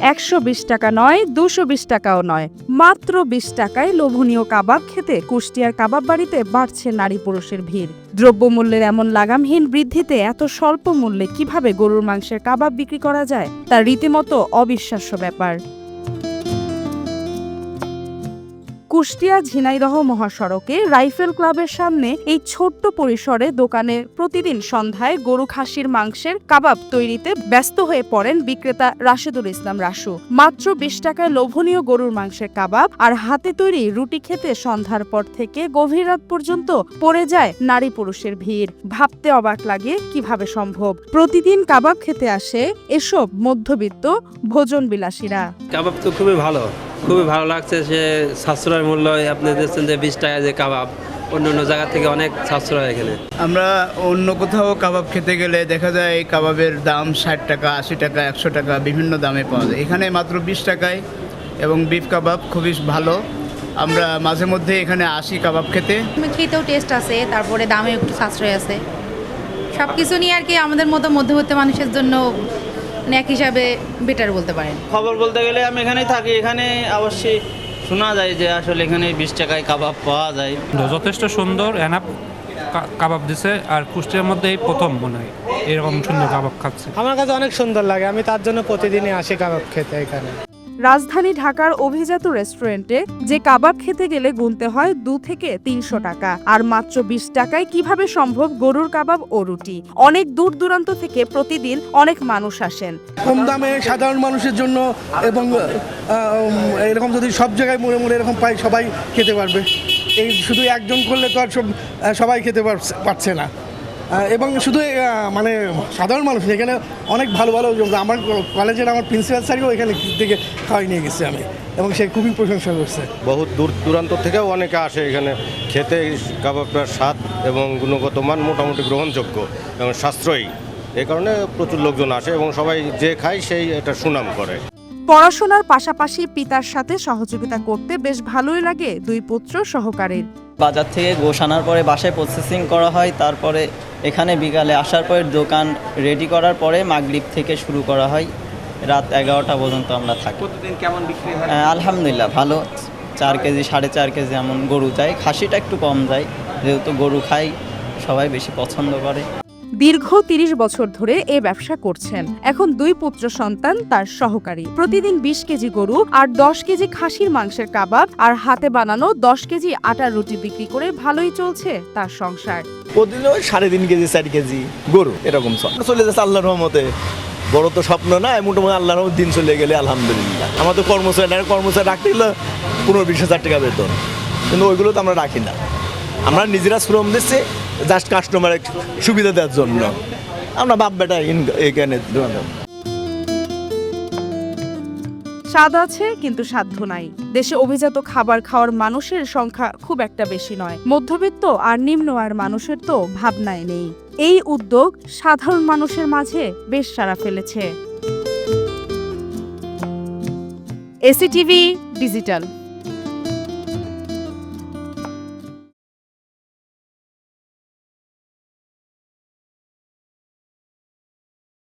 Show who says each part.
Speaker 1: 120 টাকা নয়, 220 টাকাও নয়, মাত্র 20 টাকায় লোভনীয় কাবাব খেতে কুষ্টিয়ার কাবাব বাড়িতে বাড়ছে নারী পুরুষের ভিড়। দ্রব্যমূল্যের এমন লাগামহীন বৃদ্ধিতে এত স্বল্প মূল্যে কিভাবে গরুর মাংসের কাবাব বিক্রি করা যায় তা রীতিমতো অবিশ্বাস্য ব্যাপার। কুষ্টিয়া ঝিনাইদহ মহাসড়কে রাইফেল ক্লাবের সামনে এই ছোট্ট পরিসরে দোকানে প্রতিদিন সন্ধ্যায় গরু খাসির মাংসের কাবাব তৈরিতে ব্যস্ত হয়ে পড়েন বিক্রেতা রাশেদুল ইসলাম রাসু। মাত্র 20 টাকায় লোভনীয় গরুর মাংসের কাবাব আর হাতে তৈরি রুটি খেতে সন্ধ্যার পর থেকে গভীর রাত পর্যন্ত পড়ে যায় নারী পুরুষের ভিড়। ভাবতে অবাক লাগে কিভাবে সম্ভব। প্রতিদিন কাবাব খেতে আসে এসব মধ্যবিত্ত ভোজন বিলাসীরা।
Speaker 2: কাবাব তো খুবই ভালো লাগছে। সে সাশ্রয় মূল্য আপনি দিচ্ছেন যে 20 টাকা যে কাবাব, অন্য জায়গা থেকে অনেক সাশ্রয় এখানে।
Speaker 3: আমরা অন্য কোথাও কাবাব খেতে গেলে দেখা যায় কাবাবের দাম 60 টাকা, 80 টাকা, 100 টাকা বিভিন্ন দামে পাওয়া যায়। এখানে মাত্র 20 টাকায় এবং বিফ কাবাব খুবই ভালো। আমরা মাঝে মধ্যে এখানে আসি কাবাব খেতে।
Speaker 4: খেতেও টেস্ট আছে, তারপরে দামে একটু সাশ্রয় আছে। সব কিছু নিয়ে আর কি আমাদের মতো মধ্যবিত্ত মানুষের জন্য এক হিসাবে বেটার বলতে পারেন।
Speaker 5: খবর বলতে গেলে আমি এখানেই থাকি, এখানে অবশ্যই শোনা যায় যে আসলে এখানে 20 টাকায় কাবাব পাওয়া যায়।
Speaker 6: যথেষ্ট সুন্দর এনাফ কাবাব দিছে, আর কুষ্টিয়ার মধ্যে এই প্রথম মনে হয় এরকম সুন্দর কাবাব খাচ্ছে।
Speaker 7: আমার কাছে অনেক সুন্দর লাগে, আমি তার জন্য প্রতিদিনই আসি কাবাব খেতে এখানে।
Speaker 1: রাজধানী ঢাকার অভিজাত রেস্টুরেন্টে যে কাবাব খেতে গেলে গুনতে হয় 2 থেকে 300 টাকা, আর মাত্র 20 টাকায় কিভাবে সম্ভব গরুর কাবাব ও রুটি। অনেক দূর দূরান্ত থেকে প্রতিদিন অনেক মানুষ আসেন।
Speaker 8: কম দামে সাধারণ মানুষের জন্য, এবং এরকম যদি সব জায়গায় মোড়ে মোড়ে এরকম পাই সবাই খেতে পারবে। এই শুধু একজন করলে তো আর সবাই খেতে পারছে না। এবং শুধু মানে সাধারণ মানুষ এখানে অনেক ভালো আমার কলেজের আমার প্রিন্সিপাল স্যারকেও এখানে থেকে খাওয়াই নিয়ে গেছি আমি, এবং সে খুবই প্রশংসা করছে।
Speaker 9: বহুত দূর দূরান্ত থেকেও অনেকে আসে এখানে খেতে। কাবাবটার স্বাদ এবং গুণগত মান মোটামুটি গ্রহণযোগ্য এবং সাশ্রয়ী, এই কারণে প্রচুর লোকজন আসে এবং সবাই যে খায় সেই এটা সুনাম করে।
Speaker 1: পড়াশোনার পাশাপাশি পিতার সাথে সহযোগিতা করতে বেশ ভালোই লাগে দুই পুত্র সহকারীর।
Speaker 10: বাজার থেকে গোশ আনার পরে বাসায় প্রসেসিং করা হয়, তারপরে এখানে বিকালে আসার পরে দোকান রেডি করার পরে মাগরিব থেকে শুরু করা হয়, রাত 11টা পর্যন্ত আমরা থাকি।
Speaker 5: প্রতিদিন কেমন বিক্রি হয়?
Speaker 10: আলহামদুলিল্লাহ ভালো, 4 কেজি 4.5 কেজি এমন গরু যায়। খাসিটা একটু কম যায়, যেহেতু গরু খাই সবাই বেশি পছন্দ করে।
Speaker 1: দীর্ঘ 30 বছর ধরে এ ব্যবসা করছেন। এখন দুই পুত্র সন্তান তার সহকারী। প্রতিদিন 20 কেজি গরু আর 10 কেজি খাসির মাংসের কাবাব আর হাতে বানানো 10 কেজি আটার রুটি বিক্রি করে ভালোই চলছে তার সংসার।
Speaker 11: প্রতিদিন 3.5 কেজি 4 কেজি গরু এরকম চলে যাচ্ছে আল্লাহর রহমতে। বড় তো স্বপ্ন না, মোটামুটি আল্লাহর রহমতে দিন চলে গেলে আলহামদুলিল্লাহ। আমাদের কর্মচারী রাখতে গেলে 15-20 হাজার টাকা বেতন, কিন্তু ওইগুলো তো আমরা রাখি না। আমরা নিজেরা শ্রম দিচ্ছি জাস্ট কাস্টমারের সুবিধা দেওয়ার জন্য। আমরা বাপ বেটা এখানে
Speaker 1: স্বাদ আছে কিন্তু সাধ্য নাই। দেশে অভিজাত খাবার খাওয়ার মানুষের সংখ্যা খুব একটা বেশি নয়। মধ্যবিত্ত আর নিম্ন আয়ের মানুষের তো ভাবনাই নেই। এই উদ্যোগ সাধারণ মানুষের মাঝে বেশ সাড়া ফেলেছে। এসিটিভি ডিজিটাল।